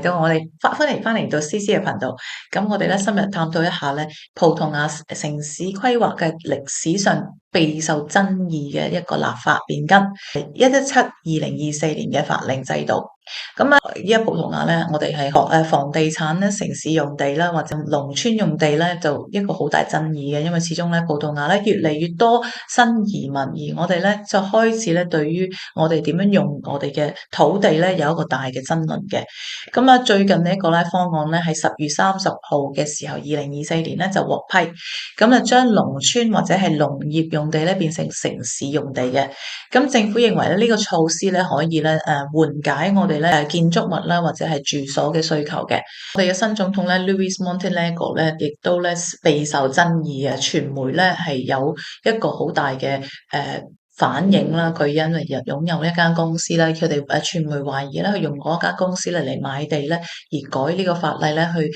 歡迎到 CC 嘅頻道。咁我哋咧深入探討一下咧葡萄牙城市規劃嘅歷史上備受爭議嘅一個立法變更，117-2024年嘅法令制度。依家葡萄牙咧，我哋係學房地產咧、城市用地啦，或者農村用地咧，就一個好大爭議嘅，因為始終咧葡萄牙咧越嚟越多新移民，而我哋咧就開始咧對於我哋點樣用我哋嘅土地咧有一個大嘅爭論嘅。最近呢一個咧方案咧喺10月30號嘅時候，2024年咧就獲批，將農村或者係農業用地咧變成城市用地嘅。咁政府認為咧呢個措施咧可以咧緩解我哋咧建築物啦或者係住所嘅需求嘅。我哋嘅新總統咧 Luis Montenegro 咧亦都咧備受爭議嘅，傳媒咧係有一個好大嘅反映啦，佢因為擁有一間公司咧，佢哋傳媒懷疑咧，佢用嗰間公司咧嚟買地咧，而改呢個法例咧，去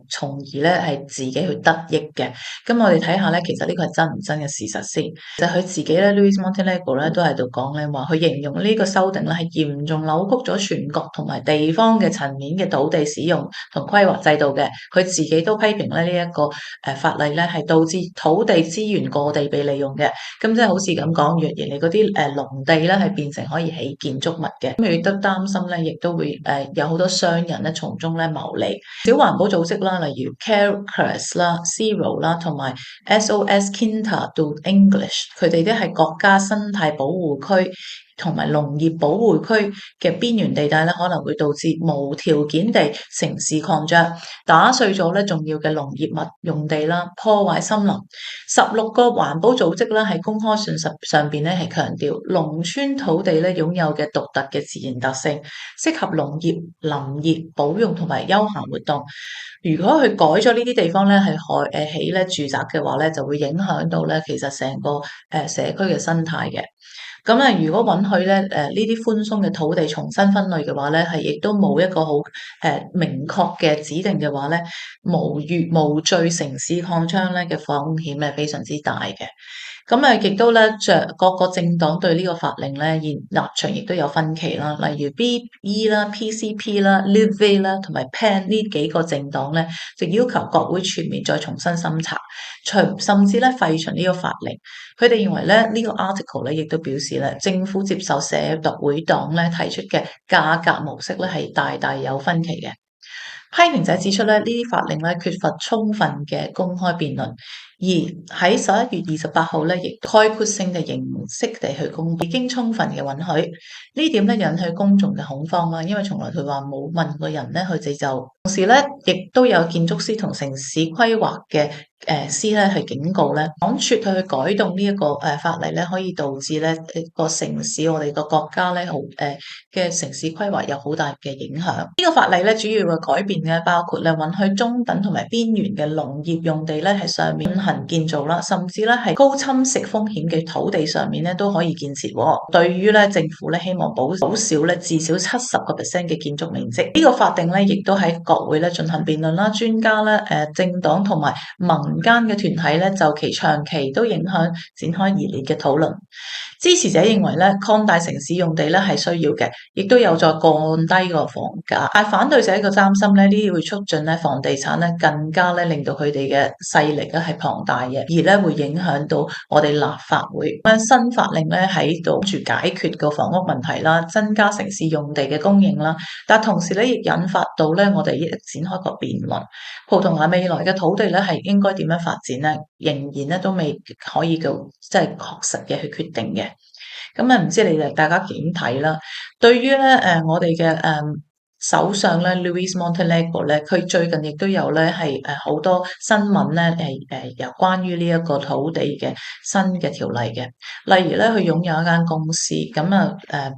從而咧係自己去得益嘅。咁我哋睇下咧，其實呢個係真唔真嘅事實先。其實佢自己咧，Luis Montenegro 咧都喺度講咧話，佢形容呢個修訂咧係嚴重扭曲咗全國同埋地方嘅層面嘅土地使用同規劃制度嘅。佢自己都批評咧呢一個法例咧係導致土地資源過地被利用嘅。咁即係好似咁講，若然你嗰啲農地咧係變成可以起建築物嘅，咁亦都擔心咧，亦都會有好多商人咧從中咧牟利。小環保組織啦，例如 Careers 啦、Zero 啦，同埋 SOS Quinta do English，佢哋都係國家生態保護區同埋農業保護區嘅邊緣地帶咧，可能會導致無條件地城市擴張，打碎咗咧重要嘅農業物用地啦，破壞森林。16個環保組織咧喺公開信上邊咧係強調，農村土地咧擁有嘅獨特嘅自然特性，適合農業、林業、保育同埋休閒活動。如果佢改咗呢啲地方咧係起咧住宅嘅話咧，就會影響到咧其實成個社區嘅生態嘅。如果允許咧呢啲寬鬆嘅土地重新分類嘅話咧，係亦都冇一個好明確嘅指定嘅話咧，無序城市擴張咧嘅風險係非常之大嘅。亦都咧各個政黨對呢個法令咧現立場亦都有分歧啦，例如 BE 啦、PCP 啦、Live 啦同埋 PAN 呢幾個政黨咧，就要求國會全面再重新審查，甚至咧廢除呢個法令。佢哋認為咧呢個 article 咧亦都表示咧政府接受社會黨咧提出嘅價格模式咧係大大有分歧嘅。批評者指出咧，呢啲法令咧缺乏充分嘅公開辯論，而喺11月28號咧，亦概括性嘅形式地去公佈，已經充分嘅允許。呢點咧引起公眾嘅恐慌啦，因為從來佢話冇問過人咧，佢哋就同時咧，亦都有建築師同城市規劃嘅師咧去警告咧，講出去改動呢一個法例咧，可以導致咧個城市我哋個國家咧嘅城市規劃有好大嘅影響。呢個法例咧主要嘅改變咧包括咧允許中等同埋邊緣嘅農業用地咧喺上面進行建造啦，甚至咧係高侵蝕風險嘅土地上面咧都可以建設。對於咧政府咧希望保少咧至少70% 嘅建築面積，呢個法定咧亦都喺國會咧進行辯論啦，專家咧政黨同埋民間嘅團體咧就其長期都影響展開熱烈嘅討論。支持者認為咧擴大城市用地咧係需要嘅，亦都有助降低個房價。但反對者個擔心咧呢啲會促進咧房地產咧更加咧令到佢哋嘅勢力咧係龐大嘅，而咧會影響到我哋立法會。新法令咧喺度住解決個房屋問題啦，增加城市用地嘅供應啦，但同時咧亦引發到咧我哋展開個辯論。葡萄牙未來嘅土地咧係應該點樣發展咧，仍然咧都未可以夠即係確實嘅去決定嘅。唔知你哋大家點睇啦？對於咧我哋嘅首相咧 Luis Montenegro 咧，佢最近亦都有咧係好多新聞咧有關於呢一個土地嘅新嘅條例嘅，例如咧佢擁有一間公司，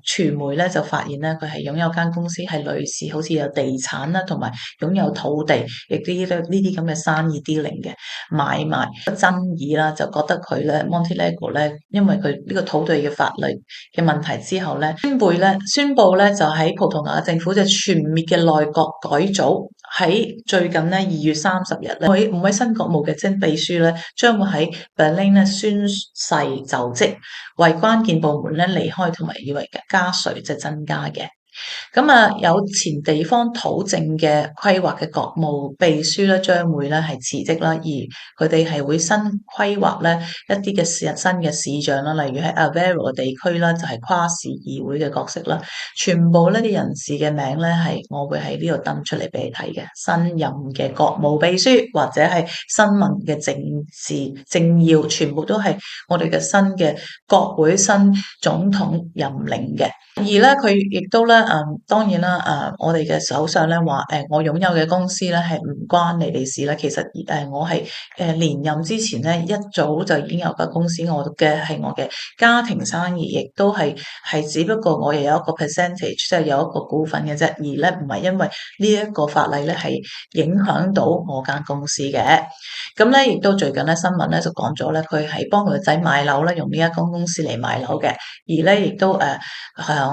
傳媒咧就發現咧佢係擁有間公司係類似好似有地產啦，同埋擁有土地，亦都呢啲咁嘅生意 dealing 嘅買賣爭議啦，就覺得佢咧 Montenegro 咧，因為佢呢個土地嘅法律嘅問題之後咧，宣布咧就喺葡萄牙政府就全面嘅內閣改組，喺最近咧2月30日咧，每位新國務嘅秘書咧將會喺 Berlin 咧宣誓就職，為關鍵部門咧離開同埋以為加稅即係增加嘅。咁啊，有前地方土政嘅規劃嘅國務秘書咧，將會咧係辭職啦，而佢哋係會新規劃咧一啲嘅新嘅市長啦，例如喺 Aveiro 地區啦，就係跨市議會嘅角色啦，全部呢啲人士嘅名咧係我會喺呢度登出嚟俾你睇嘅，新任嘅國務秘書或者係新聞嘅政治政要，全部都係我哋嘅新嘅國會新總統任命嘅。而咧，佢亦都咧，當然啦，我哋嘅首相咧話，我擁有嘅公司咧係唔關你哋事啦。其實我係連任之前咧一早就已經有間公司，我嘅係我嘅家庭生意，亦都係只不過我又有一個 percentage，即係有一個股份嘅啫，而咧唔係因為呢一個法例咧係影響到我間公司嘅。咁咧，亦都最近咧新聞咧就講咗咧，佢係幫佢個仔買樓咧，用呢一間公司嚟買樓嘅，而咧亦都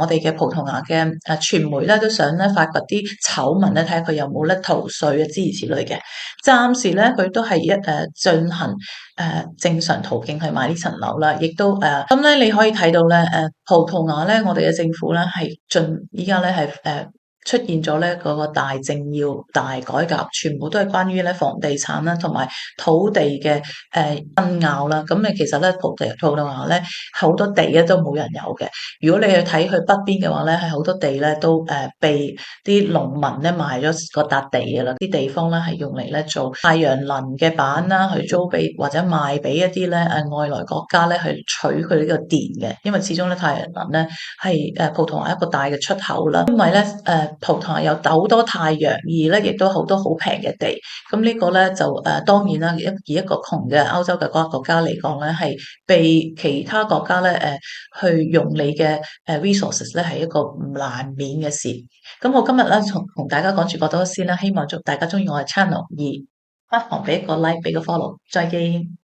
我哋嘅葡萄牙嘅傳媒咧都想咧發掘啲醜聞咧，睇下佢有冇咧逃稅啊諸如此類嘅。暫時咧佢都係進行正常途徑去買呢層樓啦，亦都咁咧你可以睇到咧葡萄牙咧我哋嘅政府咧係依家咧係出現咗咧嗰個大政要大改革，全部都係關於咧房地產啦，同埋土地嘅爭拗啦。咁其實咧葡萄牙咧好多地咧都冇人有嘅。如果你去睇去北邊嘅話咧，係好多地咧都被啲農民咧賣咗個笪地嘅啦。啲地方咧係用嚟咧做太陽能嘅板啦，去租俾或者賣俾一啲咧外來國家咧去取佢呢個電嘅。因為始終咧太陽能咧係葡萄牙一個大嘅出口啦。因為咧葡萄牙有好多太陽，而咧亦都好多好平嘅地。咁呢個咧就當然啦，以一個窮嘅歐洲嘅國家嚟講咧，係被其他國家咧去用你嘅resources 咧係一個唔難免嘅事。咁我今日咧同大家講住咁多先啦，希望大家中意我嘅 channel，而不妨俾一個 like，俾個 follow，再見。